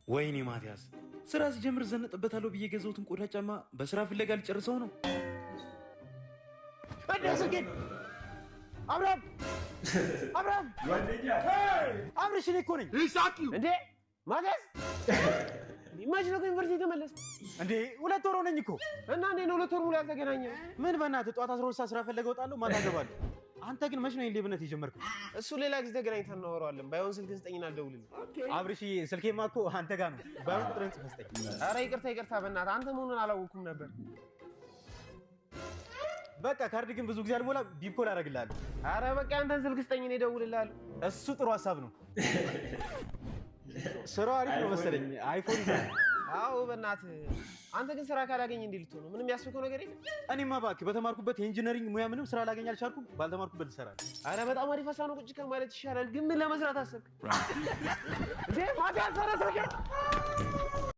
ወይኔ ማቲያስ ስራ ሲጀምር ዘነጥበታለሁ ብዬ ገዘውትን ቆዳ ጫማ በስራ ፍለጋ ልጨርሰው ነው። እንደዚህ አብራም አብርሽ እኔ እኮ ነኝ እንዴ ማቲያስ ማጅ ነው ዩኒቨርሲቲ ተመለስ እንዴ 2 ወር ሆነኝ እኮ እና እኔ ነው 2 ወር ሙሉ ያልተገናኘ ምን በእናትህ ጠዋት 12 ሰዓት ስራ ፈለገ እወጣለሁ ማታ እገባለሁ። አንተ ግን መች ነው ሌብነት የጀመርከው? እሱ ሌላ ጊዜ ተገናኝተን እናወራዋለን። ባይሆን ስልክ ስጠኝና አልደውልልኝ። አብርሽ ስልኬማ እኮ አንተ ጋር ነው። ባይሆን ቁጥርን ጽፈህ ስጠኝ። ኧረ ይቅርታ በእናትህ አንተ መሆኑን አላወኩም ነበር። በቃ ካርድ ግን ብዙ ጊዜ አልሞላ ቢፕኮል አደርግልሃለሁ። ኧረ በቃ አንተን ስልክ ስጠኝ እኔ እደውልልሃለሁ። እሱ ጥሩ ሀሳብ ነው። ስራው አሪፍ ነው መሰለኝ አይፎን ይዘህ። አዎ በእናትህ አንተ ግን ስራ ካላገኝ እንዴ ልትሆን ነው? ምንም ያስፈልገው ነገር የለም። እኔማ እባክህ በተማርኩበት የኢንጂነሪንግ ሙያ ምንም ስራ ላገኝ አልቻልኩም። ባልተማርኩበት ልሰራለሁ። አረ በጣም አሪፍ ሀሳብ ነው። ቁጭ ከማለት ይሻላል። ግን ምን ለመስራት አሰብክ እንዴ? ማታ ሰራ